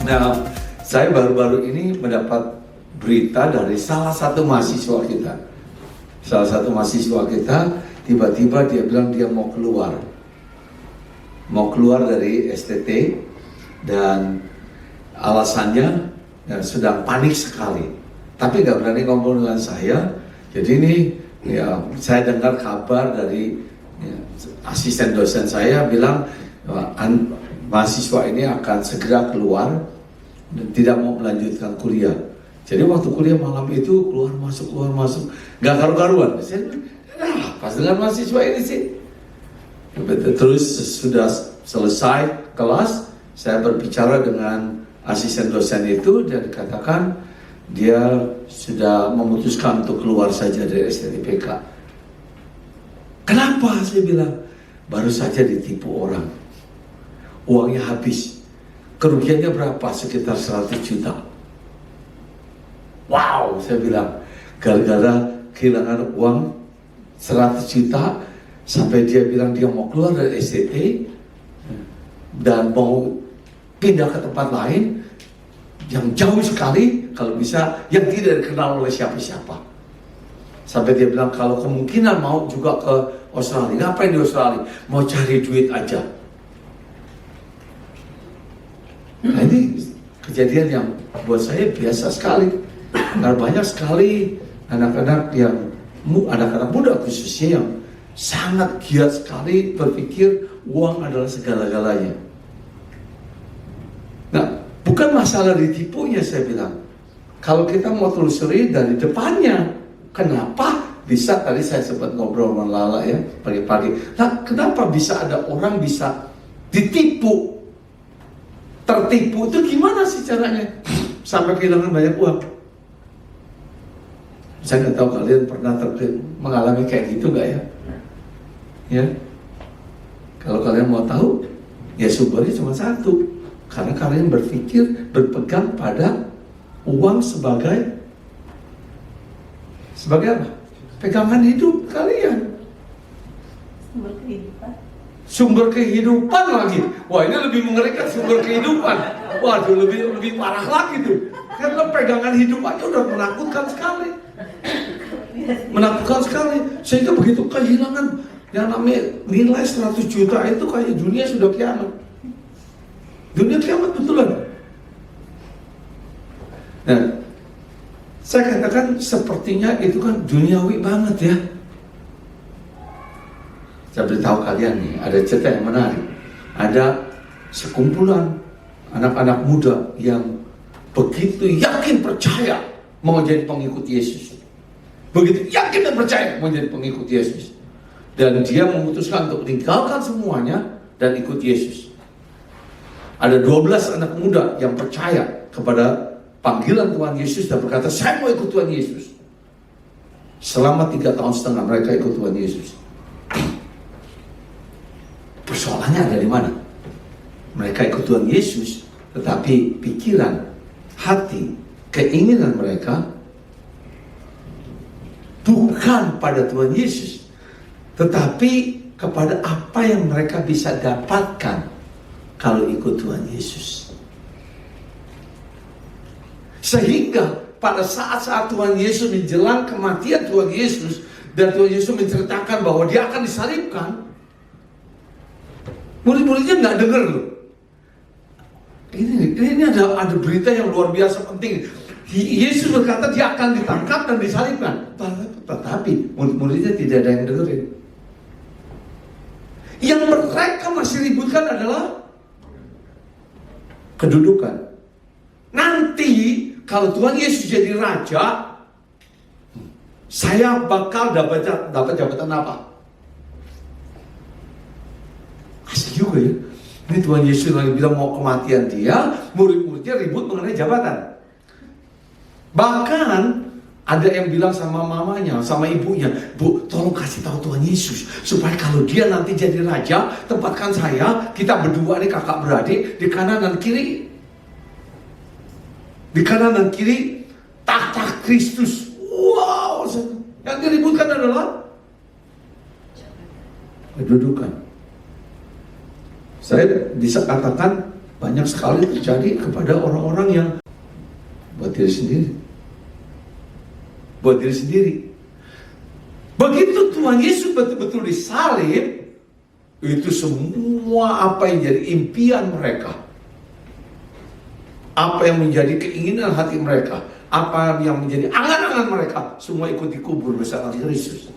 Nah, saya baru-baru ini mendapat berita dari salah satu mahasiswa kita. Salah satu mahasiswa kita tiba-tiba dia bilang dia mau keluar dari STT, dan alasannya sedang panik sekali. Tapi nggak berani ngomong dengan saya. Jadi ini ya, saya dengar kabar dari asisten dosen saya bilang mahasiswa ini akan segera keluar dan tidak mau melanjutkan kuliah. Jadi waktu kuliah malam itu keluar masuk, nggak karu-karuan. Saya pas dengan mahasiswa ini sih. Terus sudah selesai kelas, saya berbicara dengan asisten dosen itu dan dikatakan dia sudah memutuskan untuk keluar saja dari STTPK. Kenapa? Saya bilang, baru saja ditipu orang. Uangnya habis. Kerugiannya berapa? Sekitar 100 juta. Wow, saya bilang, gara-gara kehilangan uang 100 juta, sampai dia bilang dia mau keluar dari STT dan mau pindah ke tempat lain yang jauh sekali, kalau bisa yang tidak dikenal oleh siapa-siapa. Sampai dia bilang kalau kemungkinan mau juga ke Australia. Ngapain di Australia? Mau cari duit aja. Nah, ini kejadian yang buat saya biasa sekali. Karena banyak sekali anak-anak muda khususnya yang sangat giat sekali berpikir uang adalah segala-galanya. Nah, bukan masalah ditipunya, saya bilang. Kalau kita mau telusuri dari depannya, kenapa bisa, tadi saya sempat ngobrol dengan Lala ya pagi-pagi. Nah, kenapa bisa ada orang bisa ditipu? Tertipu itu gimana sih caranya? Sampai kehilangan banyak uang. Saya nggak tahu kalian pernah mengalami kayak gitu nggak ya? Ya, kalau kalian mau tahu, ya sumbernya cuma satu. Karena kalian berpegang pada uang sebagai apa? Pegangan hidup kalian. Sumber kehidupan lagi. Wah, ini lebih mengerikan, sumber kehidupan. Waduh, lebih parah lagi tuh. Karena pegangan hidup aja udah menakutkan sekali. Menakutkan sekali. Sehingga begitu kehilangan yang namanya nilai 100 juta itu kayak dunia sudah kiamat. Dunia kiamat betulan. Nah, saya katakan sepertinya itu kan duniawi banget ya. Saya beritahu kalian nih, ada cerita yang menarik. Ada sekumpulan anak-anak muda yang begitu yakin percaya mau jadi pengikut Yesus. Begitu yakin dan percaya mau jadi pengikut Yesus. Dan dia memutuskan untuk meninggalkan semuanya dan ikut Yesus. Ada 12 anak muda yang percaya kepada panggilan Tuhan Yesus dan berkata, saya mau ikut Tuhan Yesus. Selama 3,5 tahun mereka ikut Tuhan Yesus. Persoalannya ada di mana? Mereka ikut Tuhan Yesus, tetapi pikiran, hati, keinginan mereka bukan pada Tuhan Yesus, tetapi kepada apa yang mereka bisa dapatkan kalau ikut Tuhan Yesus. Sehingga pada saat-saat Tuhan Yesus menjelang kematian Tuhan Yesus, dan Tuhan Yesus menceritakan bahwa dia akan disalibkan, murid-muridnya nggak dengar loh. Ini ada berita yang luar biasa penting. Yesus berkata dia akan ditangkap dan disalibkan, tetapi murid-muridnya tidak ada yang dengerin. Yang mereka masih ributkan adalah kedudukan. Nanti kalau Tuhan Yesus jadi raja, saya bakal dapat jabatan apa? Asli juga ya. Ini Tuhan Yesus lagi bilang mau kematian dia, murid-muridnya ribut mengenai jabatan. Bahkan ada yang bilang sama mamanya, sama ibunya, Bu, tolong kasih tahu Tuhan Yesus supaya kalau dia nanti jadi raja, tempatkan saya, kita berdua nih kakak beradik di kanan dan kiri. Di kanan dan kiri tahta Kristus. Wow, yang diributkan adalah kedudukan. Saya bisa katakan banyak sekali terjadi kepada orang-orang yang buat diri sendiri. Buat diri sendiri. Begitu Tuhan Yesus betul-betul disalib, itu semua apa yang jadi impian mereka, apa yang menjadi keinginan hati mereka, apa yang menjadi angan-angan mereka, semua ikut dikubur bersama Kristus.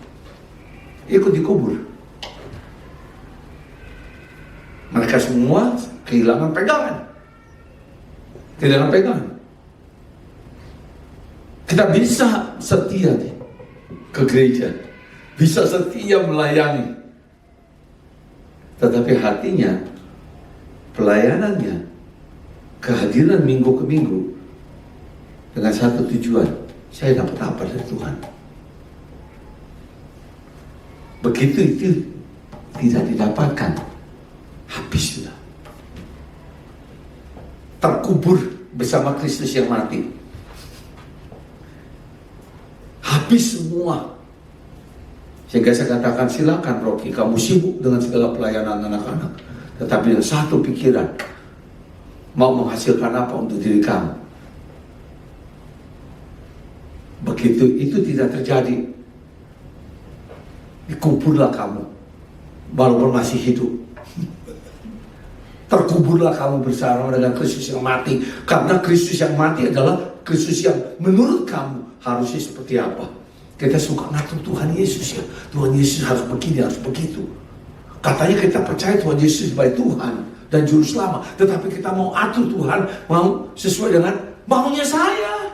Ikut dikubur. Mereka semua kehilangan pegangan. Kehilangan pegangan. Kita bisa setia ke gereja, bisa setia melayani, tetapi hatinya, pelayanannya, kehadiran minggu ke minggu dengan satu tujuan, saya dapat apa dari Tuhan. Begitu itu tidak didapatkan, habis sudah. Terkubur bersama Kristus yang mati. Habis semua. Sehingga saya katakan, silakan Rocky, kamu sibuk dengan segala pelayanan anak-anak, tetapi dengan satu pikiran, mau menghasilkan apa untuk diri kamu. Begitu itu tidak terjadi, dikuburlah kamu, walaupun masih hidup. Terkuburlah kamu bersama dengan Kristus yang mati. Karena Kristus yang mati adalah Kristus yang menurut kamu harusnya seperti apa. Kita suka ngatur Tuhan Yesus ya. Tuhan Yesus harus begini, harus begitu. Katanya kita percaya Tuhan Yesus sebagai Tuhan dan Juru Selamat. Tetapi kita mau atur Tuhan, mau sesuai dengan maunya saya.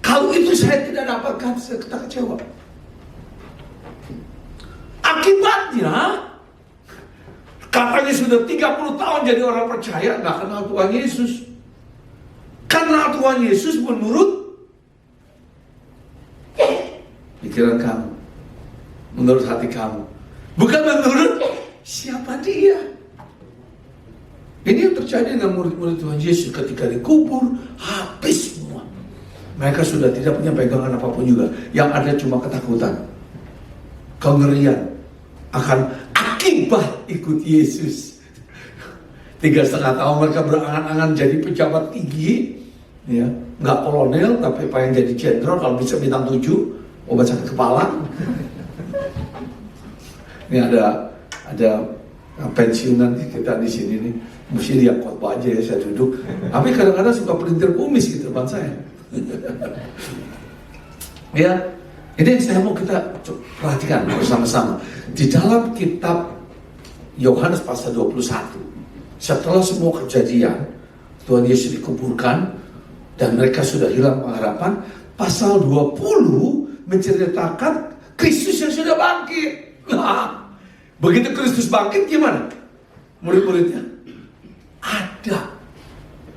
Kalau itu saya tidak dapatkan, kita kecewa. Akibatnya, katanya sudah 30 tahun jadi orang percaya, gak kenal Tuhan Yesus. Kenal Tuhan Yesus menurut pikiran kamu, menurut hati kamu, bukan menurut siapa dia. Ini yang terjadi dengan murid-murid Tuhan Yesus ketika dikubur, habis semua. Mereka sudah tidak punya pegangan apapun juga. Yang ada cuma ketakutan, kengerian akan akibat ikut Yesus. 3,5 tahun mereka berangan-angan jadi pejabat tinggi, ya, nggak kolonel tapi pengen jadi jenderal, kalau bisa bintang 7, obat sakit kepala. Ini ada pensiunan kita di sini nih, mesti dia khotbah aja ya, saya duduk. Tapi kadang-kadang suka pelintir kumis gitu depan saya. Ya, ini yang saya mau kita perhatikan bersama-sama. Di dalam kitab Yohanes pasal 21, setelah semua kejadian, Tuhan Yesus dikuburkan dan mereka sudah hilang pengharapan, pasal 20 menceritakan Kristus yang sudah bangkit. Nah, begitu Kristus bangkit gimana? Murid-muridnya ada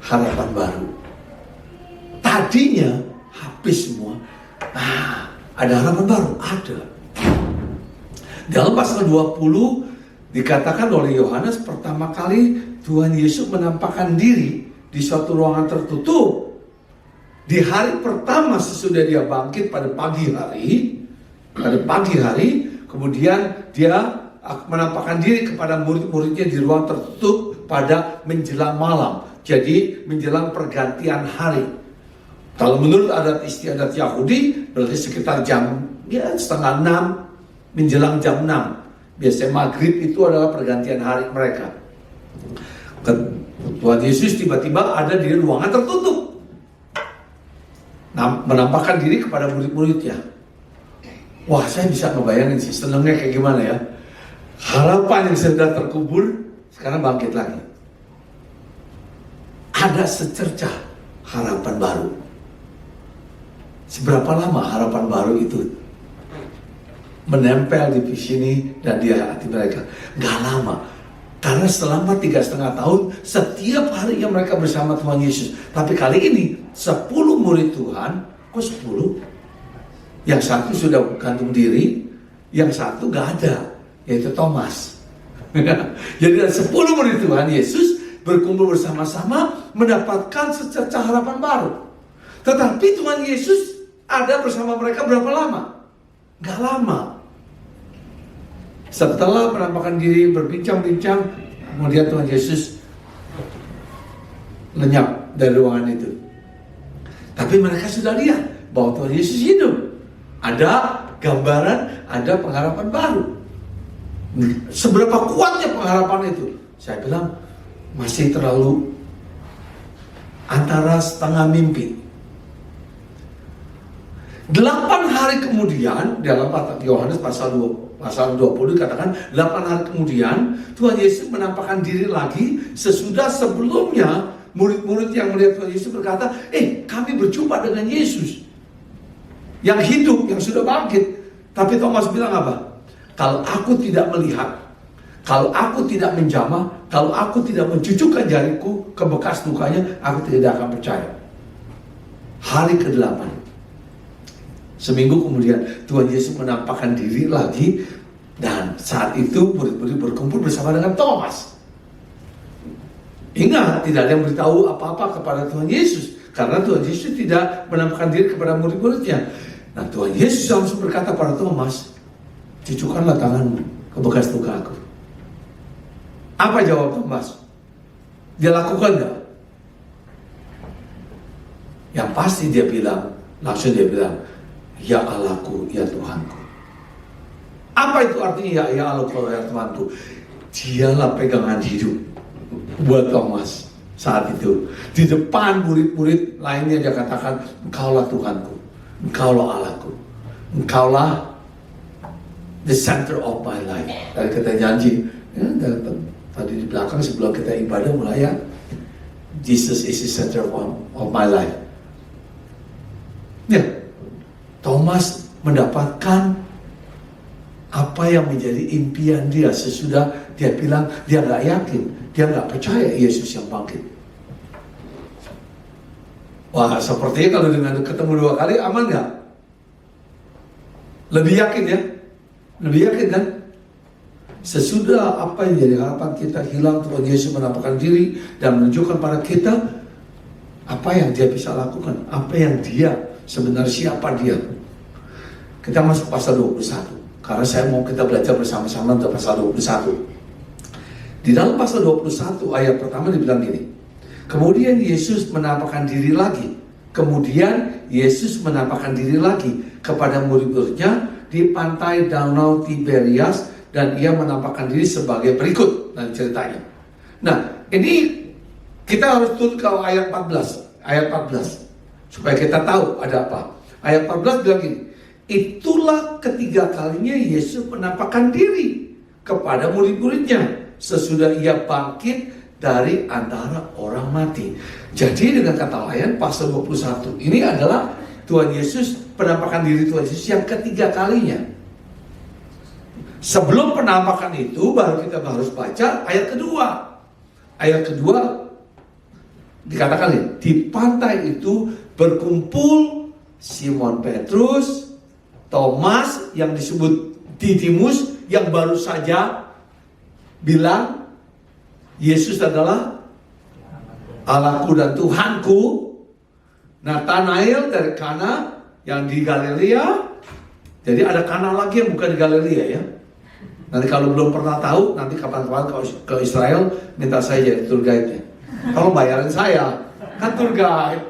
harapan baru. Tadinya habis semua. Nah, ada harapan baru, ada. Dalam pasal 20 dikatakan oleh Yohanes, pertama kali Tuhan Yesus menampakkan diri di suatu ruangan tertutup. Di hari pertama sesudah dia bangkit pada pagi hari, kemudian dia menampakkan diri kepada murid-muridnya di ruang tertutup pada menjelang malam. Jadi menjelang pergantian hari. Kalau menurut adat istiadat Yahudi, berarti sekitar jam 5:30 menjelang jam 6. Biasanya maghrib itu adalah pergantian hari mereka. Tuhan Yesus tiba-tiba ada di ruangan tertutup, menampakkan diri kepada murid-muridnya. Wah, saya bisa ngebayangin sih, senengnya kayak gimana ya. Harapan yang sudah terkubur, sekarang bangkit lagi. Ada secercah harapan baru. Seberapa lama harapan baru itu menempel di sini dan di hati mereka? Gak lama. Karena selama 3,5 tahun, setiap harinya mereka bersama Tuhan Yesus. Tapi kali ini, 10 murid Tuhan, kok 10? Yang satu sudah gantung diri, yang satu gak ada, yaitu Thomas. Jadi ada 10 murid Tuhan Yesus berkumpul bersama-sama, mendapatkan secercah harapan baru. Tetapi Tuhan Yesus ada bersama mereka berapa lama? Gak lama. Setelah menampakkan diri, berbincang-bincang, kemudian Tuhan Yesus lenyap dari ruangan itu. Tapi mereka sudah lihat bahwa Tuhan Yesus hidup. Ada gambaran, ada pengharapan baru. Seberapa kuatnya pengharapan itu? Saya bilang masih terlalu antara setengah mimpi. 8 hari kemudian, dalam Yohanes pasal 20 dikatakan 8 hari kemudian Tuhan Yesus menampakkan diri lagi sesudah sebelumnya murid-murid yang melihat Tuhan Yesus berkata, kami berjumpa dengan Yesus yang hidup, yang sudah bangkit. Tapi Thomas bilang apa? Kalau aku tidak melihat, kalau aku tidak menjamah, kalau aku tidak mencucukkan jariku ke bekas lukanya, aku tidak akan percaya. Hari ke-8, seminggu kemudian Tuhan Yesus menampakkan diri lagi, dan saat itu murid-murid berkumpul bersama dengan Thomas. Ingat, tidak ada yang beritahu apa-apa kepada Tuhan Yesus, karena Tuhan Yesus tidak menampakkan diri kepada murid-muridnya. Nah, Tuhan Yesus langsung berkata pada Thomas, cucukkanlah tanganmu ke bekas luka aku. Apa jawab Thomas? Dia lakukan enggak? Yang pasti dia bilang, langsung dia bilang, ya Allahku, ya Tuhanku. Apa itu artinya ya Allahku, ya Tuhanku? Dialah pegangan hidup buat Thomas saat itu. Di depan murid-murid lainnya dia katakan, Engkaulah Tuhanku, Engkaulah Allahku, Engkaulah the center of my life. Dari kita janji, tadi di belakang sebelum kita ibadah mulai ya, Jesus is the center of my life. Ya, Thomas mendapatkan apa yang menjadi impian dia sesudah dia bilang dia nggak yakin, dia nggak percaya Yesus yang bangkit. Wah, sepertinya kalau dengan ketemu 2 kali aman nggak? Lebih yakin ya? Lebih yakin kan? Sesudah apa yang jadi harapan kita hilang, Tuhan Yesus menampakkan diri dan menunjukkan pada kita apa yang dia bisa lakukan, apa yang dia sebenarnya, siapa dia. Kita masuk pasal 21, karena saya mau kita belajar bersama-sama untuk pasal 21. Di dalam pasal 21 ayat pertama dibilang gini, kemudian Yesus menampakkan diri lagi. Kemudian Yesus menampakkan diri lagi kepada murid-muridnya di pantai Danau Tiberias, dan ia menampakkan diri sebagai berikut dan ceritanya. Nah, ini kita harus turun ke ayat 14. Ayat 14 supaya kita tahu ada apa. Ayat 14 bilang gini, itulah ketiga kalinya Yesus menampakkan diri kepada murid-muridnya sesudah ia bangkit dari antara orang mati. Jadi dengan kata lain pasal 21 ini adalah Tuhan Yesus, penampakan diri Tuhan Yesus yang ketiga kalinya. Sebelum penampakan itu baru kita harus baca ayat kedua. Ayat kedua dikatakan ini, di pantai itu berkumpul Simon Petrus, Thomas yang disebut Didimus yang baru saja bilang Yesus adalah Allahku dan Tuhanku, Nathanael dari Kana yang di Galilea. Jadi ada Kana lagi yang bukan di Galilea ya. Nanti kalau belum pernah tahu, nanti kapan-kapan ke Israel minta saya jadi tour guide-nya. Kalau bayarin saya, kan tour guide.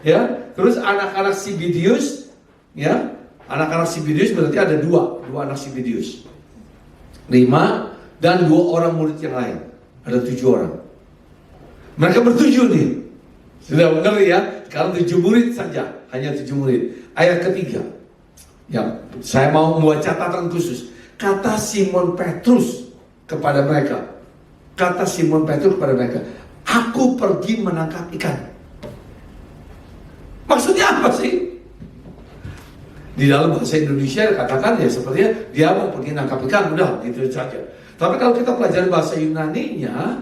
Ya, terus anak-anak Zebedeus, ya, anak-anak Zebedeus berarti ada dua anak Zebedeus, 5 dan 2 orang murid yang lain, ada 7 orang. Mereka bertujuh nih, sudah mengerti ya? Kalau 7 murid saja, hanya 7 murid. Ayat ketiga, ya, saya mau membuat catatan khusus. Kata Simon Petrus kepada mereka, kata Simon Petrus kepada mereka, aku pergi menangkap ikan. Maksudnya apa sih? Di dalam bahasa Indonesia katakan ya sepertinya dia mau pergi menangkap ikan, udah gitu saja. Tapi kalau kita pelajari bahasa Yunaninya,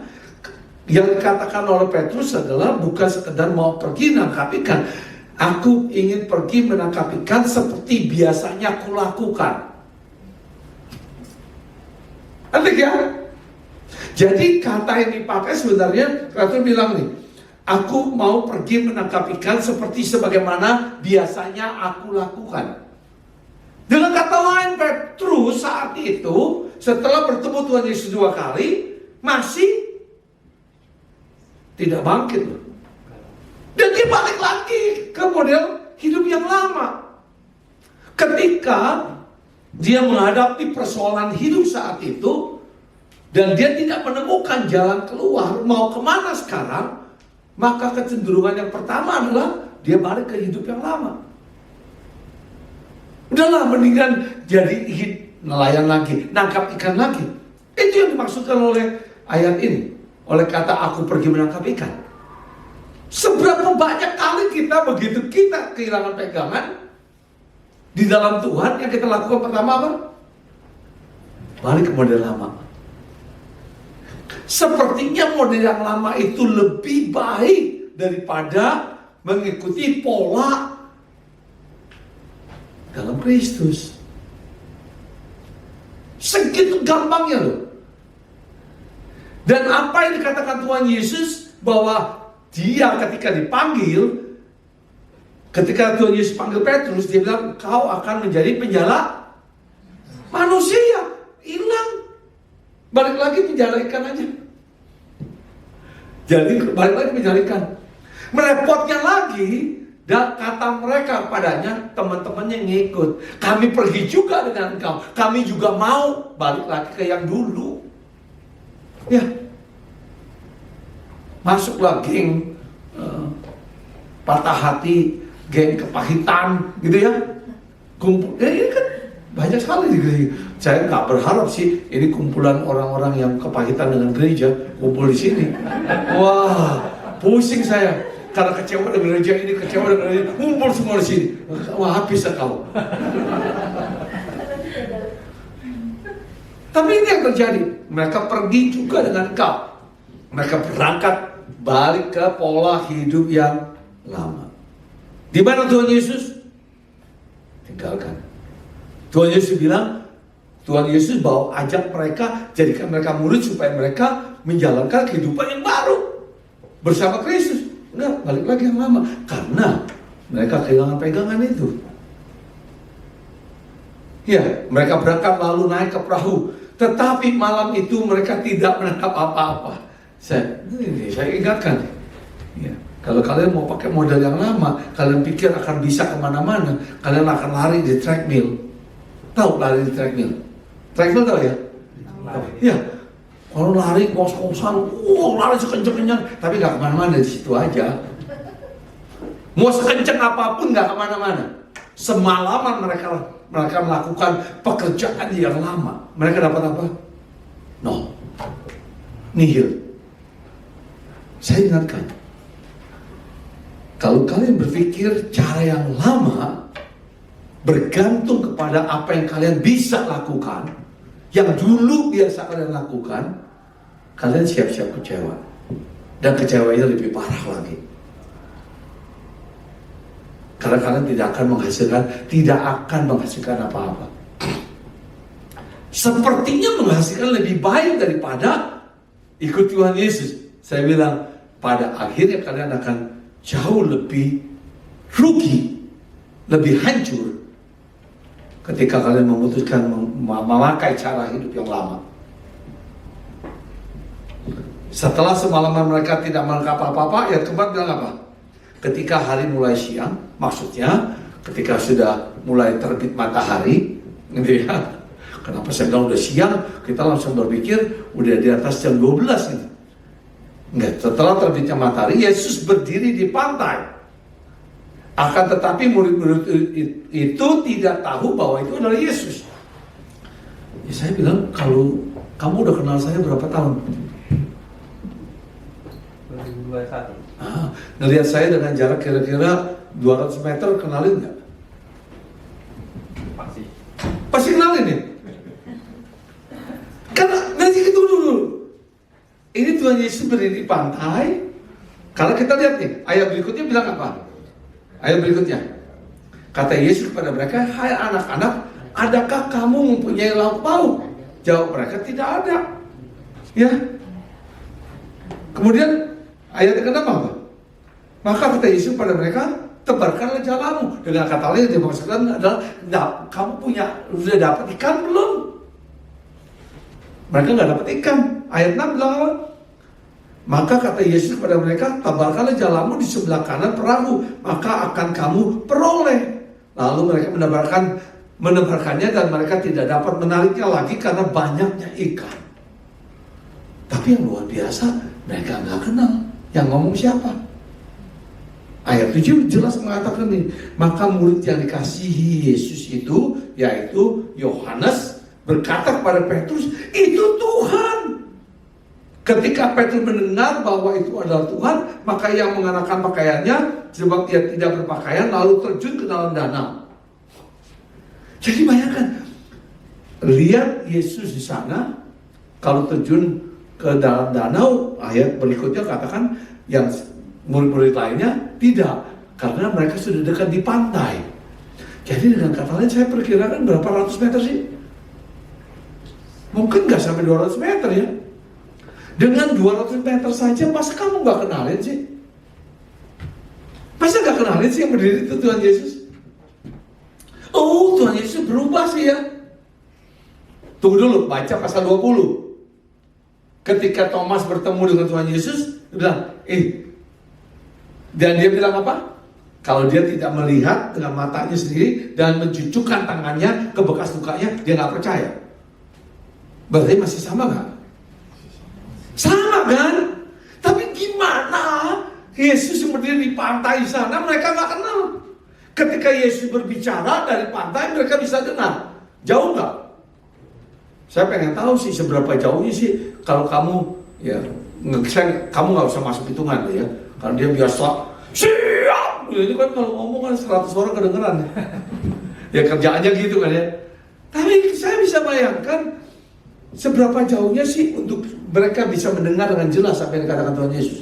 yang dikatakan oleh Petrus adalah bukan sekedar mau pergi menangkap ikan. Aku ingin pergi menangkap ikan seperti biasanya aku lakukan. Nanti ya. Jadi kata yang dipakai sebenarnya Petrus bilang nih, aku mau pergi menangkap ikan seperti sebagaimana biasanya aku lakukan. Dengan kata lain, Petrus saat itu setelah bertemu Tuhan Yesus 2 kali masih tidak bangkit loh. Dan dia balik lagi ke model hidup yang lama. Ketika dia menghadapi persoalan hidup saat itu, dan dia tidak menemukan jalan keluar, mau kemana sekarang, maka kecenderungan yang pertama adalah dia balik ke hidup yang lama. Udahlah, mendingan jadi nelayan lagi, nangkap ikan lagi. Itu yang dimaksudkan oleh ayat ini, oleh kata aku pergi menangkap ikan. Seberapa banyak kali kita begitu kita kehilangan pegangan di dalam Tuhan, yang kita lakukan pertama apa? Balik ke model lama. Sepertinya model yang lama itu lebih baik daripada mengikuti pola dalam Kristus. Segitu gampangnya loh. Dan apa yang dikatakan Tuhan Yesus, bahwa dia ketika dipanggil, ketika Tuhan Yesus panggil Petrus, dia bilang, kau akan menjadi penjala manusia. Hilang. Balik lagi penjala ikan aja. Jadi balik lagi penjala ikan. Merepotnya lagi, dan kata mereka padanya, teman-temannya ngikut. Kami pergi juga dengan engkau. Kami juga mau balik lagi ke yang dulu. Ya. Masuklah geng patah hati, geng kepahitan, gitu ya. Kumpul, ya ini kan banyak sekali di gereja. Saya nggak berharap sih ini kumpulan orang-orang yang kepahitan dengan gereja kumpul di sini. Wah, pusing saya. Karena kecewa dengan gereja ini, kecewa dengan gereja, kumpul semua di sini. Wah, habis kau. Tapi ini yang terjadi. Mereka pergi juga dengan kau. Mereka berangkat balik ke pola hidup yang lama. Di mana Tuhan Yesus? Tinggalkan. Tuhan Yesus bilang, Tuhan Yesus bawa ajak mereka, jadikan mereka murid supaya mereka menjalankan kehidupan yang baru bersama Kristus. Enggak, balik lagi yang lama. Karena mereka kehilangan pegangan itu. Ya, mereka berangkat lalu naik ke perahu. Tetapi malam itu mereka tidak menangkap apa-apa. Saya ingatkan, ya, kalau kalian mau pakai model yang lama, kalian pikir akan bisa kemana-mana, kalian akan lari di treadmill. Tahu lari di treadmill? Treadmill tahu ya? Ya, kalau lari kos-kosan, lari sekencang-kencang, tapi nggak kemana-mana, di situ aja. Mau sekencang apapun nggak kemana-mana. Semalaman mereka melakukan pekerjaan yang lama. Mereka dapat apa? No, nihil. Saya ingatkan, kalau kalian berpikir cara yang lama bergantung kepada apa yang kalian bisa lakukan, yang dulu biasa kalian lakukan, kalian siap-siap kecewa. Dan kecewanya lebih parah lagi. Karena kalian tidak akan menghasilkan apa-apa. Sepertinya menghasilkan lebih baik daripada ikut Tuhan Yesus. Saya bilang, pada akhirnya kalian akan jauh lebih rugi, lebih hancur ketika kalian memutuskan memakai cara hidup yang lama. Setelah semalaman mereka tidak menangkap apa-apa, ayat keempat bilang apa? Ketika hari mulai siang, maksudnya ketika sudah mulai terbit matahari, gitu ya. Kenapa saya bilang udah siang? Kita langsung berpikir udah di atas jam 12 gitu. Enggak, setelah terbitnya matahari, Yesus berdiri di pantai. Akan tetapi murid-murid itu tidak tahu bahwa itu adalah Yesus. Ya, saya bilang, kalau kamu udah kenal saya berapa tahun? 2021. Ngelihat saya dengan jarak kira-kira 200 meter, kenalin nggak? Pasti kenalin ya? Karena nanti itu dulu. Ini Tuhan Yesus berdiri di pantai. Kalau kita lihat nih, ayat berikutnya bilang apa? Ayat berikutnya, kata Yesus kepada mereka, hai anak-anak, adakah kamu mempunyai lauk pauk? Jawab mereka, tidak ada. Ya. Kemudian ayat yang ke-6 apa? Maka kata Yesus pada mereka, tebarkanlah jalamu. Dengan kata lain yang dimaksudkan adalah, kamu sudah dapat ikan belum? Mereka nggak dapat ikan. Ayat 6 bilang apa? Maka kata Yesus kepada mereka, tebarkanlah jalamu di sebelah kanan perahu, maka akan kamu peroleh. Lalu mereka menebarkannya dan mereka tidak dapat menariknya lagi karena banyaknya ikan. Tapi yang luar biasa, mereka nggak kenal. Yang ngomong siapa? Ayat 7 jelas mengatakan ini. Maka murid yang dikasihi Yesus itu, yaitu Yohanes, berkata kepada Petrus, itu Tuhan. Ketika Petrus mendengar bahwa itu adalah Tuhan, maka ia mengenakan pakaiannya, sebab dia tidak berpakaian, lalu terjun ke dalam danau. Jadi bayangkan, lihat Yesus di sana, kalau terjun ke dalam danau, ayat berikutnya katakan, yang murid-murid lainnya tidak, karena mereka sudah dekat di pantai. Jadi dengan kata lain, saya perkirakan berapa ratus meter sih? Mungkin nggak sampai 200 meter ya. Dengan 200 meter saja, masa kamu nggak kenalin sih? Masa nggak kenalin sih yang berdiri itu Tuhan Yesus? Oh, Tuhan Yesus berubah sih ya. Tunggu dulu, baca pasal 20. Ketika Thomas bertemu dengan Tuhan Yesus, dia bilang, dan dia bilang apa? Kalau dia tidak melihat dengan matanya sendiri dan mencucukkan tangannya ke bekas lukanya, dia nggak percaya. Berarti masih sama nggak? Sama kan? Tapi gimana Yesus yang berdiri di pantai sana, mereka nggak kenal. Ketika Yesus berbicara dari pantai, mereka bisa dengar. Jauh nggak? Saya pengen tahu sih seberapa jauhnya sih. Kalau kamu ya, kamu nggak usah masuk hitungan ya. Kalau dia biasa siap, ini kan kalau ngomong kan 100 orang kedengeran. Ya kerjaannya gitu kan ya. Tapi saya bisa bayangkan seberapa jauhnya sih untuk mereka bisa mendengar dengan jelas apa yang dikatakan Tuhan Yesus.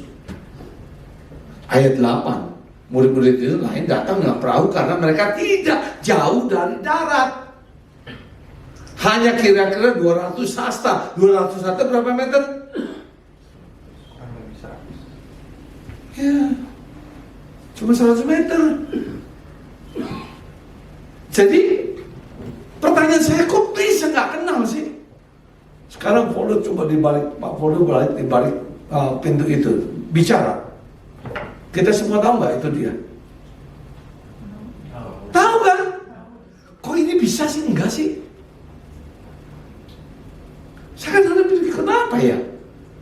Ayat 8, murid-murid itu lain datang dengan perahu karena mereka tidak jauh dari darat. Hanya kira-kira 200 hasta. 200 hasta berapa meter? Ya, cuma 100 meter. Jadi pertanyaan saya, kok bisa nggak kenal sih? Sekarang Voldo coba dibalik, Pak Voldo balik dibalik pintu itu, bicara. Kita semua tahu nggak itu dia? Tahu kan? Kok ini bisa sih? Enggak sih? Saya kadang-kadang berpikir, kenapa ya?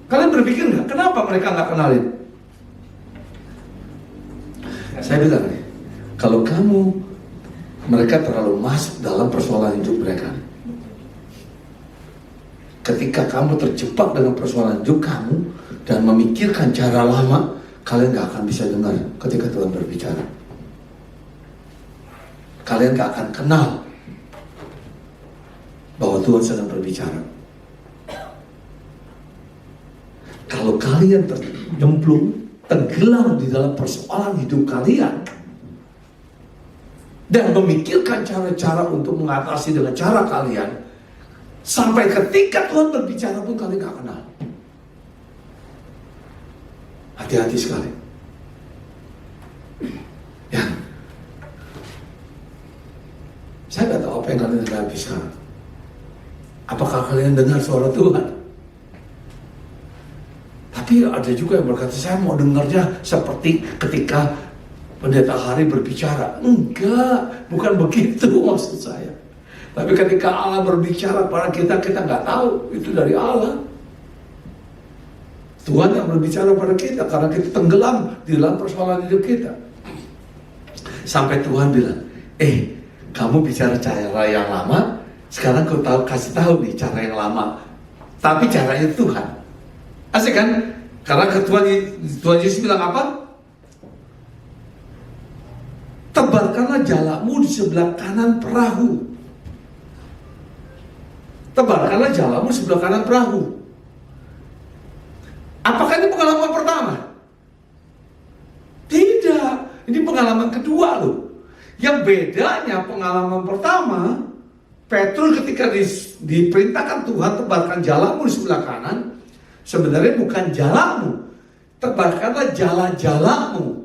Kalian berpikir nggak? Kenapa mereka nggak kenalin? Saya bilang nih, kalau mereka terlalu masuk dalam persoalan hidup mereka. Ketika kamu terjebak dengan persoalan hidup kamu dan memikirkan cara lama, kalian gak akan bisa dengar ketika Tuhan berbicara. Kalian gak akan kenal bahwa Tuhan sedang berbicara. Kalau kalian terjemplung, tenggelam di dalam persoalan hidup kalian dan memikirkan cara-cara untuk mengatasi dengan cara kalian, sampai ketika Tuhan berbicara pun kalian gak kenal. Hati-hati sekali. Ya, saya gak tahu apa yang kalian hadapi sekarang. Apakah kalian dengar suara Tuhan? Tapi ada juga yang berkata, saya mau dengarnya seperti ketika Pendeta Hari berbicara. Enggak, bukan begitu maksud saya. Tapi ketika Allah berbicara pada kita, kita nggak tahu itu dari Allah. Tuhan yang berbicara pada kita karena kita tenggelam di dalam persoalan hidup kita. Sampai Tuhan bilang, kamu bicara cara yang lama, sekarang kau kasih tahu nih cara yang lama. Tapi caranya Tuhan. Asik kan? Karena Tuhan Yesus bilang apa? Tebarkanlah jalamu di sebelah kanan perahu. Tebarkanlah jalamu sebelah kanan perahu. Apakah ini pengalaman pertama? Tidak. Ini pengalaman kedua loh. Yang bedanya pengalaman pertama, Petrus ketika diperintahkan Tuhan tebarkan jalamu di sebelah kanan, sebenarnya bukan jalamu, tebarkanlah jala-jalamu.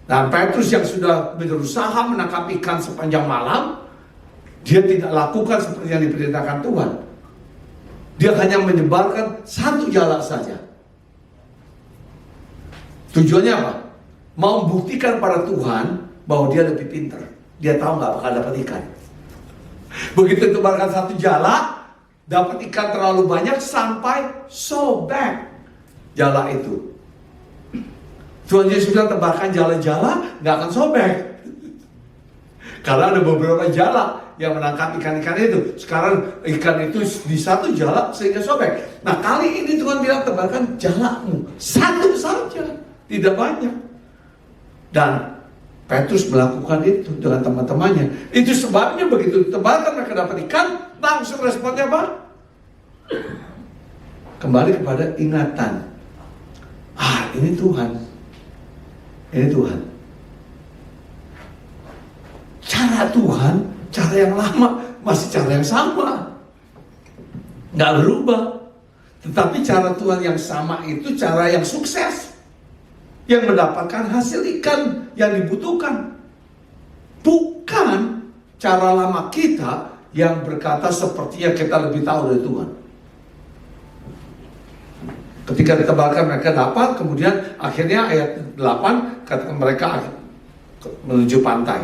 Dan Petrus yang sudah berusaha menangkap ikan sepanjang malam, dia tidak lakukan seperti yang diperintahkan Tuhan. Dia hanya menyebarkan satu jala saja. Tujuannya apa? Mau buktikan pada Tuhan bahwa dia lebih pintar. Dia tahu nggak bakal dapat ikan. Begitu tebarkan satu jala, dapat ikan terlalu banyak sampai sobek jala itu. Tuhan Yesus bilang tebarkan jala-jala, nggak akan sobek. Karena ada beberapa jala yang menangkap ikan-ikan itu. Sekarang ikan itu di satu jala sehingga sobek. Nah kali ini Tuhan bilang tebarkan jalamu satu saja, tidak banyak. Dan Petrus melakukan itu dengan teman-temannya. Itu sebabnya begitu ditebarkan mereka dapat ikan, langsung responnya apa? Kembali kepada ingatan. Ini Tuhan. Ini Tuhan. Cara Tuhan, cara yang lama, masih cara yang sama. Nggak berubah. Tetapi cara Tuhan yang sama itu cara yang sukses. Yang mendapatkan hasil ikan yang dibutuhkan. Bukan cara lama kita yang berkata sepertinya kita lebih tahu dari Tuhan. Ketika ditebarkan mereka dapat, kemudian akhirnya ayat 8 kata mereka menuju pantai.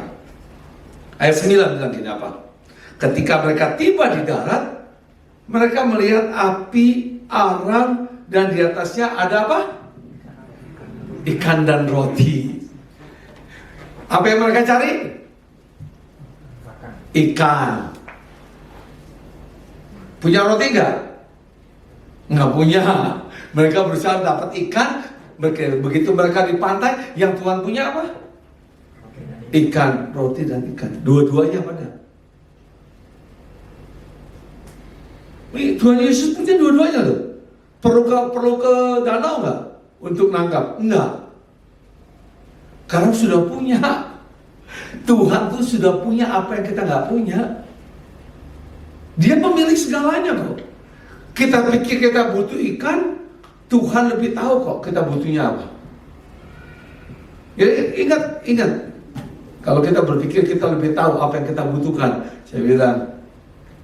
Ayat 9 bilang gini apa? Ketika mereka tiba di darat, mereka melihat api arang dan di atasnya ada apa? Ikan dan roti. Apa yang mereka cari? Ikan. Punya roti enggak? Nggak punya. Mereka berusaha dapat ikan. Begitu mereka di pantai, yang Tuhan punya apa? Ikan, roti dan ikan. Dua-duanya pada. Tuhan Yesus punya dua-duanya loh. Perlu ke danau nggak untuk nangkap? Enggak. Karena sudah punya. Tuhan tuh sudah punya apa yang kita nggak punya. Dia pemilik segalanya kok. Kita pikir kita butuh ikan, Tuhan lebih tahu kok kita butuhnya apa. Ya, ingat. Kalau kita berpikir kita lebih tahu apa yang kita butuhkan, saya bilang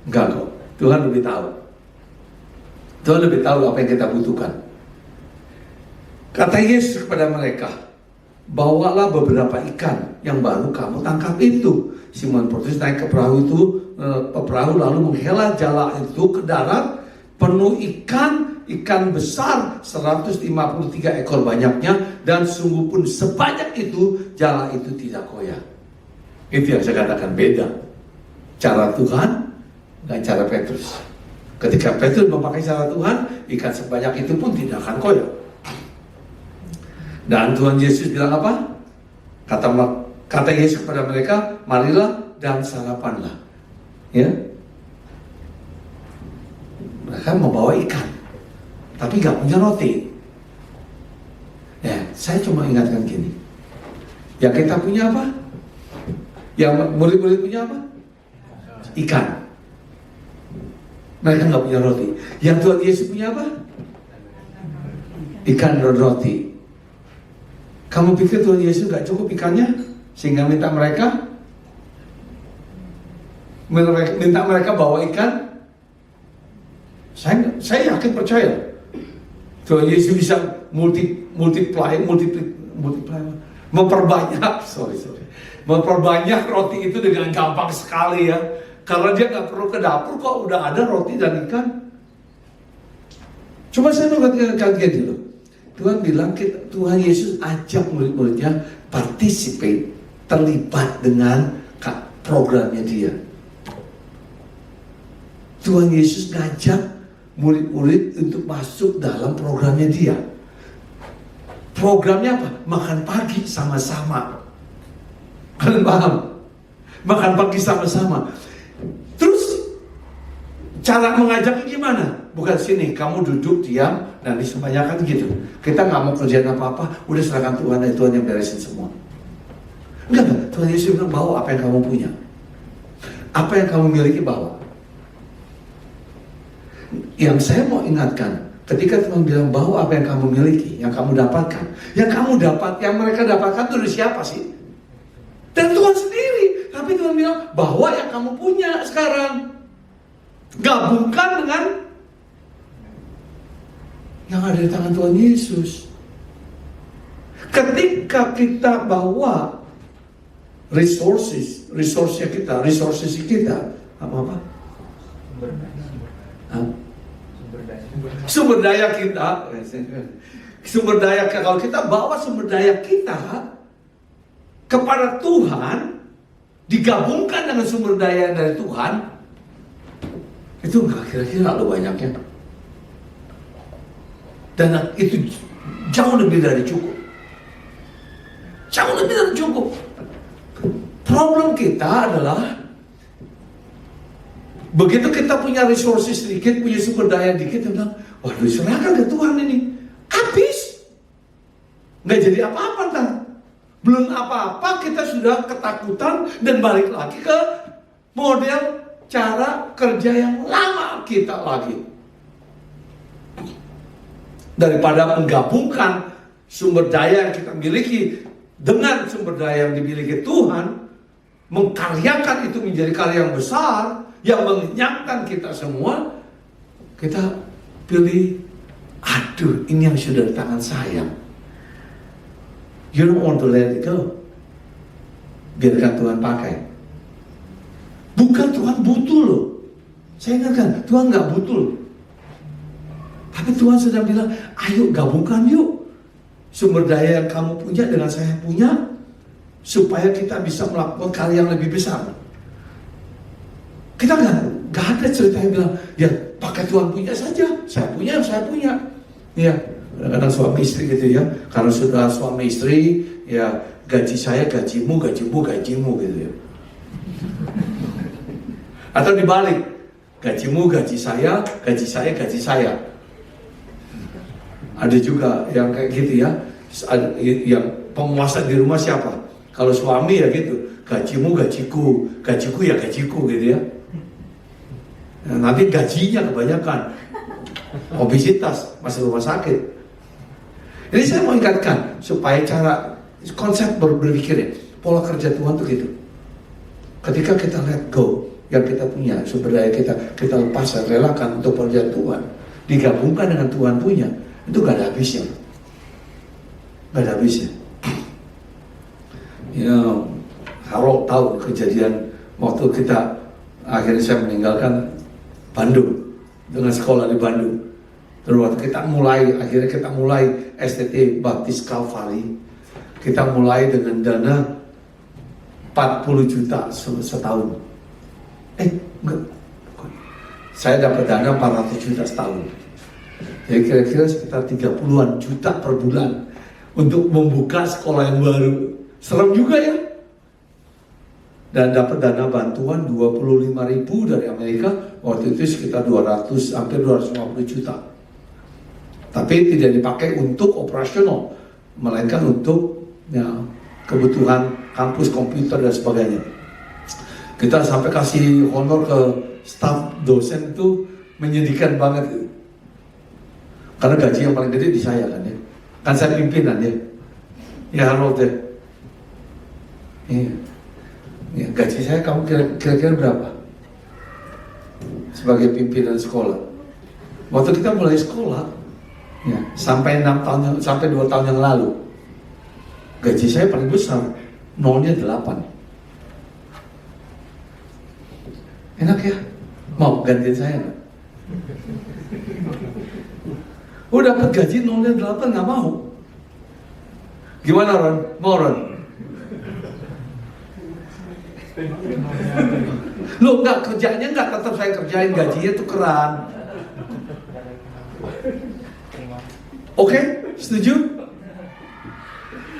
enggak kok. Tuhan lebih tahu. Tuhan lebih tahu apa yang kita butuhkan. Kata Yesus kepada mereka, bawalah beberapa ikan yang baru kamu tangkap itu. Simon Petrus naik ke perahu itu, lalu menghela jala itu ke darat, penuh ikan besar 153 ekor banyaknya, dan sungguh pun sebanyak itu jala itu tidak koyak. Itu yang saya katakan beda cara Tuhan dan cara Petrus. Ketika Petrus memakai cara Tuhan, ikan sebanyak itu pun tidak akan koyak. Dan Tuhan Yesus bilang apa? Kata Yesus kepada mereka, marilah dan sarapanlah. Ya, mereka membawa ikan, tapi gak punya roti. Ya, saya cuma ingatkan gini. Yang kita punya apa? Yang murid-murid punya apa? Ikan. Mereka gak punya roti. Yang Tuhan Yesus punya apa? Ikan dan roti. Kamu pikir Tuhan Yesus gak cukup ikannya? Sehingga minta mereka bawa ikan? Saya yakin percaya Tuhan Yesus bisa multiply, memperbanyak roti itu dengan gampang sekali ya, karena dia nggak perlu ke dapur kok, udah ada roti dan ikan. Cuma saya mau katakan dulu, Tuhan bilang Tuhan Yesus ajak murid-muridnya participate, terlibat dengan programnya dia. Tuhan Yesus ngajak murid-murid untuk masuk dalam programnya dia. Programnya apa? Makan pagi sama-sama. Kalian paham? Makan pagi sama-sama. Terus cara mengajaknya gimana? Bukan sini, kamu duduk diam dan disebanyakan gitu. Kita nggak mau kerjaan apa-apa, udah serahkan Tuhan, dan Tuhan yang beresin semua. Enggak. Tuhan Yesus bilang bawa apa yang kamu punya. Apa yang kamu miliki bawa. Yang saya mau ingatkan, ketika Tuhan bilang bawa apa yang kamu miliki, yang kamu dapatkan, yang mereka dapatkan itu dari siapa sih? Dan Tuhan sendiri. Tapi Tuhan bilang bawa yang kamu punya sekarang, gabungkan dengan yang ada di tangan Tuhan Yesus. Ketika kita bawa resources kita apa? Sumber daya kita. Kalau kita bawa sumber daya kita kepada Tuhan, digabungkan dengan sumber daya dari Tuhan, itu nggak kira-kira lo banyaknya. Dan itu jauh lebih dari cukup. Jauh lebih dari cukup. Problem kita adalah begitu kita punya resources sedikit, punya sumber daya dikit, kita bilang, waduh, serahkan ke Tuhan ini. Habis. Nggak jadi apa-apa ntar. Belum apa-apa kita sudah ketakutan dan balik lagi ke model cara kerja yang lama kita lagi. Daripada menggabungkan sumber daya yang kita miliki dengan sumber daya yang dimiliki Tuhan, mengkaryakan itu menjadi karya yang besar, yang mengenyangkan kita semua, kita pilih, aduh, ini yang sudah di tangan saya. You don't want to let it go. Biarkan Tuhan pakai. Bukan Tuhan butuh loh. Saya ingatkan, Tuhan nggak butuh. Tapi Tuhan sedang bilang, ayo gabungkan yuk sumber daya yang kamu punya dengan saya punya, supaya kita bisa melakukan karya yang lebih besar. Kita nggak ada cerita yang bilang, ya pakai Tuhan punya saja, saya punya. Ya, kadang-kadang suami istri gitu ya, kalau sudah suami istri, ya gaji saya gajimu gitu ya. Atau dibalik, gajimu gaji saya. Ada juga yang kayak gitu ya, yang penguasa di rumah siapa? Kalau suami ya gitu, gajimu gajiku ya gajiku gitu ya. Nah, nanti gajinya kebanyakan, obesitas, masuk rumah sakit. Jadi saya mau ingatkan supaya cara konsep berpikirnya, pola kerja Tuhan tuh gitu. Ketika kita let go yang kita punya, sumber daya kita lepas dan relakan untuk pekerjaan Tuhan, digabungkan dengan Tuhan punya, itu gak ada habisnya. Ya, Harold tahu kejadian waktu akhirnya saya meninggalkan Bandung dengan sekolah di Bandung. Terus waktu akhirnya kita mulai STT Baptis Calvary, kita mulai dengan dana 40 juta setahun. Enggak. Saya dapat dana 400 juta setahun. Jadi kira-kira sekitar 30-an juta per bulan untuk membuka sekolah yang baru. Serem juga ya. Dan dapat dana bantuan 25.000 dari Amerika, waktu itu sekitar hampir 250 juta. Tapi tidak dipakai untuk operasional, melainkan untuk ya, kebutuhan kampus, komputer dan sebagainya. Kita sampai kasih honor ke staf dosen itu menyedihkan banget. Karena gaji yang paling gede di saya kan ya. Kan saya pimpinan ya. Ya Harold ya. Iya. Ya, gaji saya kamu kira-kira berapa? Sebagai pimpinan sekolah. Waktu kita mulai sekolah, ya, sampai 2 tahun yang lalu, gaji saya paling besar, nolnya 8. Enak ya? Mau gantiin saya nggak? Udah dapat gaji nolnya 8 nggak mau. Gimana Ron? Mau Ron? Lo nggak kerjanya nggak, tetap saya kerjain, gajinya tukeran. Oke? Setuju?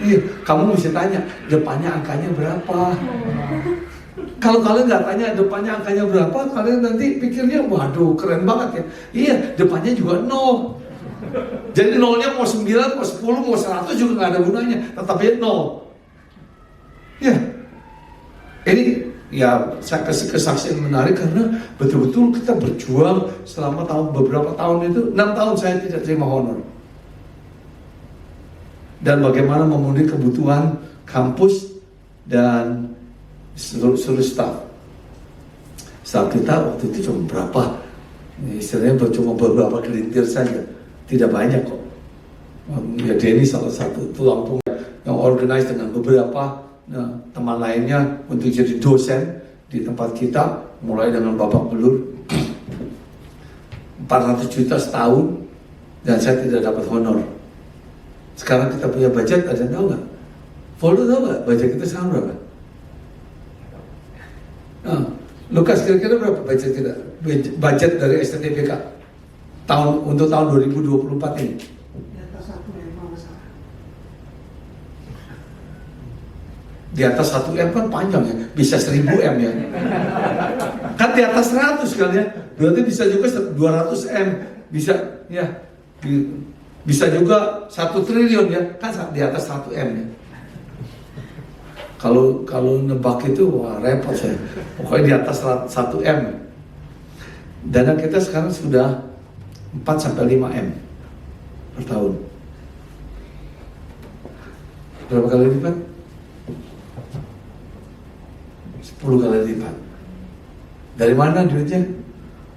Iya, kamu mesti tanya depannya angkanya berapa. Kalau kalian nggak tanya depannya angkanya berapa, kalian nanti pikirnya waduh keren banget ya. Iya, depannya juga 0. Jadi nolnya mau 9, mau 10, mau 100 juga nggak ada gunanya, tetapi 0. Ya, ini ya saya kasih kesaksian menarik karena betul-betul kita berjuang selama beberapa tahun itu. 6 tahun saya tidak terima honor. Dan bagaimana memenuhi kebutuhan kampus dan seluruh staff. Staff kita waktu itu cuma berapa? Istilahnya cuma beberapa gelintir saja. tidak banyak kok. Ya Denny salah satu tulang punggung yang organize dengan beberapa teman lainnya untuk jadi dosen di tempat kita, mulai dengan babak belur 400 juta setahun, dan saya tidak dapat honor. Sekarang kita punya budget, ada yang tahu nggak? Voldo tahu nggak budget kita sekarang berapa? Lukas, kira-kira berapa budget kita? Budget dari STTBK untuk tahun 2024 ini? Di atas 1M kan panjang ya, bisa 1000M ya. Kan di atas 100 kan ya, berarti bisa juga 200M, bisa ya, bisa juga 1 triliun ya, kan di atas 1M ya. Kalau nebak itu wah repot saya, pokoknya di atas 1M. Dana kita sekarang sudah 4-5M per tahun. Berapa kali lipat? 10 kali lipat. Dari mana duitnya?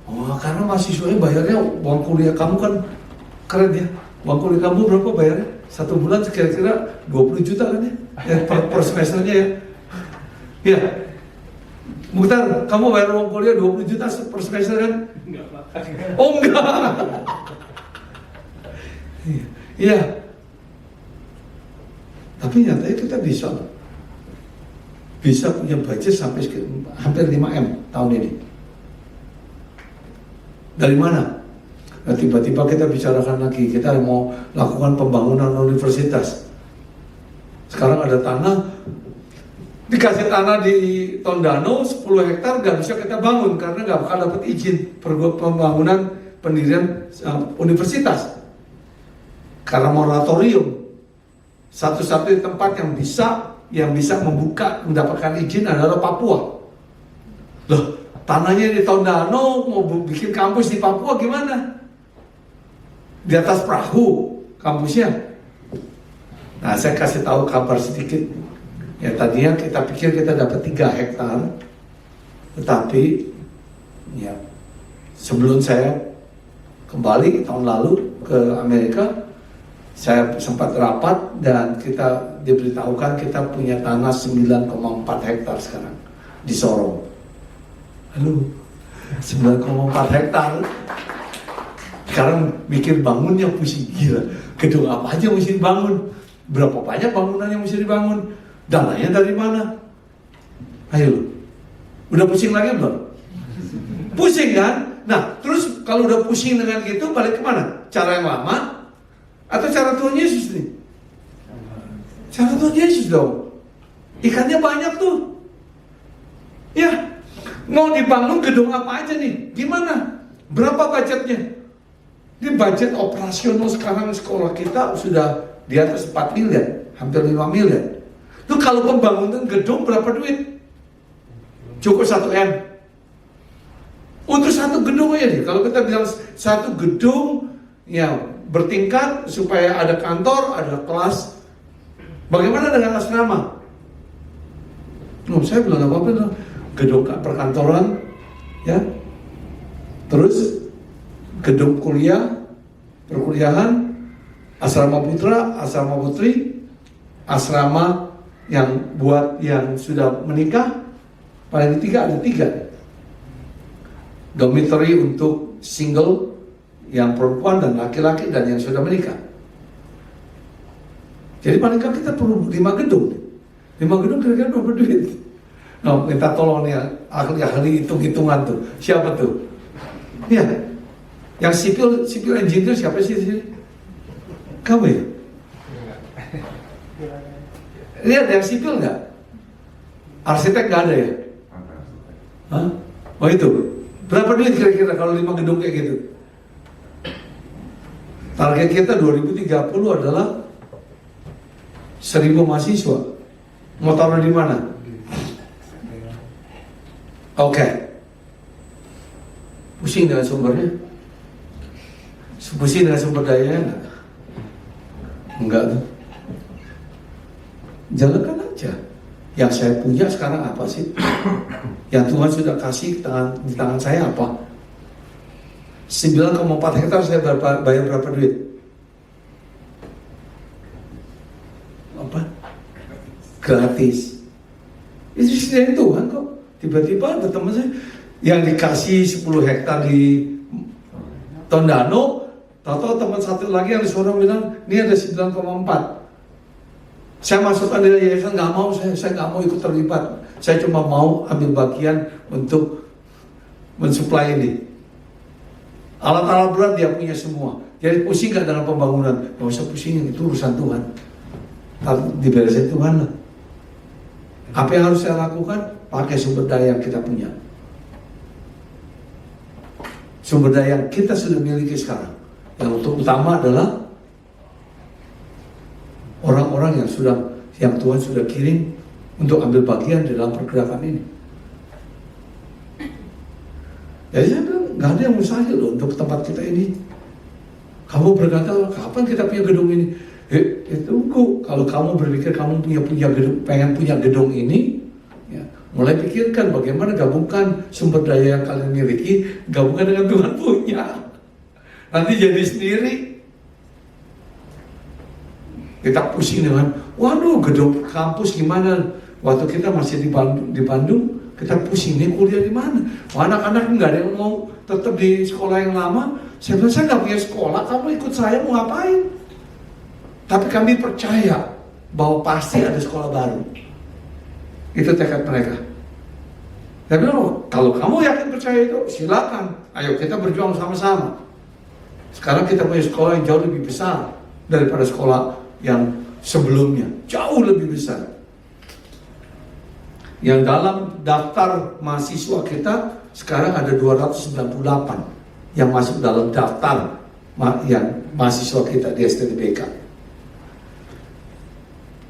Oh, karena mahasiswanya bayarnya, uang kuliah kamu kan keren ya. Uang kuliah kamu berapa bayarnya? 1 bulan kira-kira 20 juta kan ya? Per semesternya ya. Ya. Mukhtar, kamu bayar uang kuliah 20 juta per semester kan? Enggak, Pak. Oh, enggak. Iya. Tapi nyatanya kita bisa punya budget sampai hampir 5M tahun ini. Dari mana? Nah, tiba-tiba kita bicarakan lagi, kita mau lakukan pembangunan universitas. Sekarang ada tanah, dikasih tanah di Tondano 10 hektar, gak bisa kita bangun karena gak bakal dapat izin pembangunan pendirian universitas. Karena moratorium. Satu-satunya tempat yang bisa mendapatkan izin adalah Papua. Loh, tanahnya di Tondano, mau bikin kampus di Papua gimana? Di atas perahu kampusnya. Nah, saya kasih tahu kabar sedikit. Ya, tadinya kita pikir kita dapat 3 hektar, tetapi ya sebelum saya kembali tahun lalu ke Amerika, saya sempat rapat dan kita diberitahukan kita punya tanah 9,4 hektar sekarang di Sorong. Aduh, 9,4 hektar. Sekarang mikir bangunnya pusing, gila. Gedung apa aja mesti dibangun? Berapa banyak bangunan yang mesti dibangun? Dananya dari mana? Ayo, udah pusing lagi belum? Pusing kan? Nah, terus kalau udah pusing dengan gitu, balik kemana? Cara yang lama? Atau cara Tuhan Yesus nih? Cara Tuhan Yesus dong. Ikannya banyak tuh. Ya, mau dibangun gedung apa aja nih? Gimana? Berapa budgetnya? Di budget operasional sekarang sekolah kita sudah di atas 4 miliar, hampir 5 miliar. Tuh kalau pembangunan gedung berapa duit? Cukup 1M. Untuk satu gedung aja nih. Kalau kita bilang satu gedung ya bertingkat supaya ada kantor, ada kelas. Bagaimana dengan asrama? Saya bilang apa-apa, gedung perkantoran, ya. Terus gedung kuliah, perkuliahan, asrama putra, asrama putri, asrama yang buat yang sudah menikah, paling tiga ada 3. Dormitory untuk single, yang perempuan dan laki-laki dan yang sudah menikah. Jadi paling kan kita perlu 5 gedung. 5 gedung kira-kira berapa duit? Nah, minta tolong nih ahli hitung-hitungan tuh. Siapa tuh? Ya, yang sipil engineer siapa sih di sini? Kamu ya? Lihat yang sipil nggak? Arsitek nggak ada ya? Hah? Oh itu. Berapa duit kira-kira kalau 5 gedung kayak gitu? Target kita 2030 adalah 1000 mahasiswa. Mau taruh di mana? Oke. Pusing dengan sumbernya? Pusing dengan sumber dayanya enggak tuh. Jalankan aja. Yang saya punya sekarang apa sih? Yang Tuhan sudah kasih di tangan saya apa? 9,4 hektar saya bayar berapa duit? gratis. Itu sendiri Tuhan kok. Tiba-tiba ada teman saya yang dikasih 10 hektar di Tondano, tahu-tahu teman satu lagi yang di Sorong bilang, ini ada 9,4. Saya masukkan di yayasan, nggak mau, saya nggak mau ikut terlibat. Saya cuma mau ambil bagian untuk mensuplai ini. Alat-alat berat dia punya semua. Jadi pusing nggak dengan pembangunan? Nggak usah pusing, itu urusan Tuhan. Diberesin Tuhan lah. Apa yang harus saya lakukan? Pakai sumber daya yang kita punya. Sumber daya yang kita sudah miliki sekarang. Yang utama adalah orang-orang yang Tuhan sudah kirim untuk ambil bagian di dalam pergerakan ini. Jadi saya bilang, nggak ada yang mustahil loh untuk tempat kita ini. Kamu berkata, kapan kita punya gedung ini? Tunggu. Kalau kamu berpikir kamu punya gedung, pengen punya gedung ini, ya, mulai pikirkan bagaimana gabungkan sumber daya yang kalian miliki, gabungkan dengan Tuhan punya. Nanti jadi sendiri. Kita pusing dengan, waduh gedung kampus gimana? Waktu kita masih di Bandung, kita pusing nih kuliah di mana? Anak-anak nggak ada yang mau tetap di sekolah yang lama. Saya bilang, saya nggak punya sekolah, kamu ikut saya mau ngapain? Tapi kami percaya bahwa pasti ada sekolah baru. Itu tekad mereka. Saya bilang, kalau kamu yakin percaya itu, silakan. Ayo kita berjuang sama-sama. Sekarang kita punya sekolah yang jauh lebih besar daripada sekolah yang sebelumnya, jauh lebih besar. Yang dalam daftar mahasiswa kita sekarang ada 298 yang masuk dalam daftar yang mahasiswa kita di STTBK.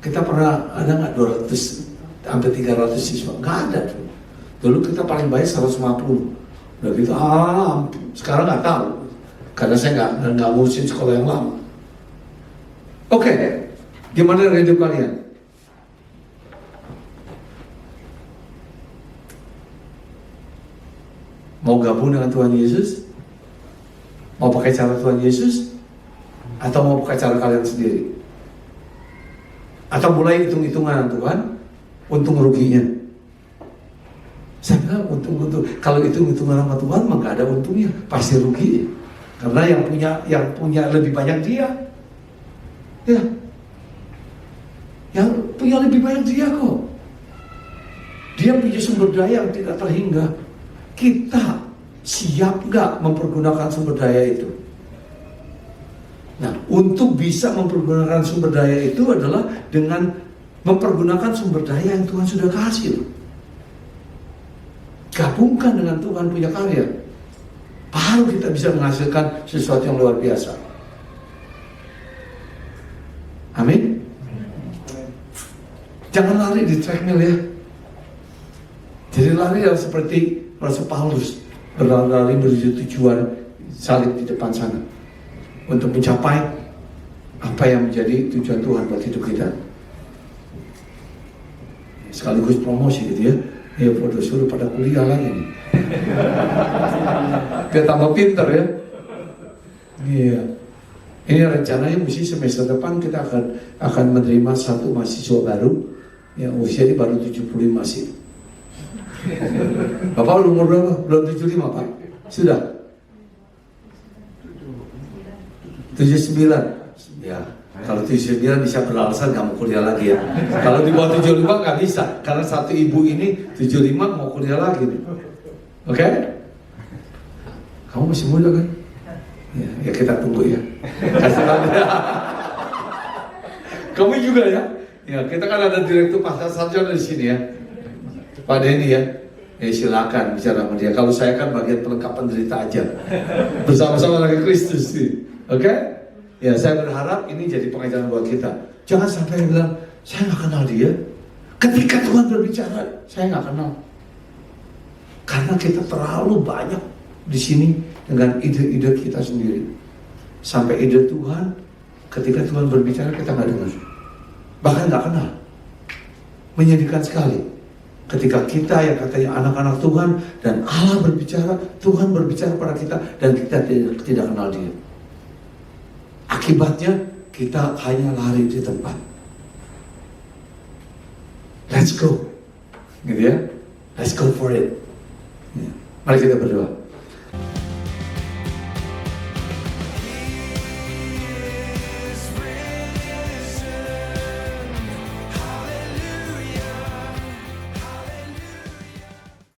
Kita pernah ada nggak 200 sampai 300 siswa? Nggak ada tuh. Dulu kita paling banyak 150. Udah gitu, sekarang nggak tahu karena saya nggak ngurusin sekolah yang lama. Oke, gimana dengan hidup kalian? Mau gabung dengan Tuhan Yesus? Mau pakai cara Tuhan Yesus? Atau mau pakai cara kalian sendiri? Atau mulai hitung-hitungan Tuhan, untung ruginya? Saya bilang untung. Kalau hitung-hitungan sama Tuhan, maka ada untungnya, pasti rugi. Karena yang punya lebih banyak dia. Ya, yang punya lebih banyak dia kok. Dia punya sumber daya yang tidak terhingga. Kita siap nggak mempergunakan sumber daya itu? Nah, untuk bisa mempergunakan sumber daya itu adalah dengan mempergunakan sumber daya yang Tuhan sudah kasih. Gabungkan dengan Tuhan punya karya, baru kita bisa menghasilkan sesuatu yang luar biasa. Amin. Jangan lari di treadmill ya. Jadi lari yang seperti Rasul Paulus berlari menuju tujuan salib di depan sana untuk mencapai apa yang menjadi tujuan Tuhan buat hidup kita. Sekaligus promosi gitu ya. Ya bodoh suruh pada kuliah lagi nih. Biar tambah pinter ya. Iya. Ini rencananya mesti semester depan kita akan menerima satu mahasiswa baru yang usianya baru 75 sih. Bapak umur berapa? Belum 75 Pak? Sudah? 79? Ya, kalau 79 bisa beralasan nggak mau kuliah lagi ya. Kalau di bawah 75 nggak bisa, karena satu ibu ini 75 mau kuliah lagi nih. Oke? Kamu masih muda kan? Ya kita tunggu ya. Kasih tahu ya. Kamu juga ya? Ya kita kan ada direktur pasar sarjana di sini ya, Pak Denny ya. Silakan bicara sama dia. Kalau saya kan bagian pelengkap penderita aja, bersama-sama lagi Kristus sih. Oke? Ya saya berharap ini jadi pengajaran buat kita. Jangan sampai bilang saya nggak kenal dia. Ketika Tuhan berbicara, saya nggak kenal. Karena kita terlalu banyak di sini dengan ide-ide kita sendiri. Sampai ide Tuhan, ketika Tuhan berbicara kita nggak dengar, bahkan nggak kenal. Menyedihkan sekali ketika kita yang katanya anak-anak Tuhan dan Allah berbicara, Tuhan berbicara pada kita dan kita tidak kenal Dia. Akibatnya kita hanya lari di tempat. let's go. Gitu ya. Let's go for it. Ya. Mari kita berdoa.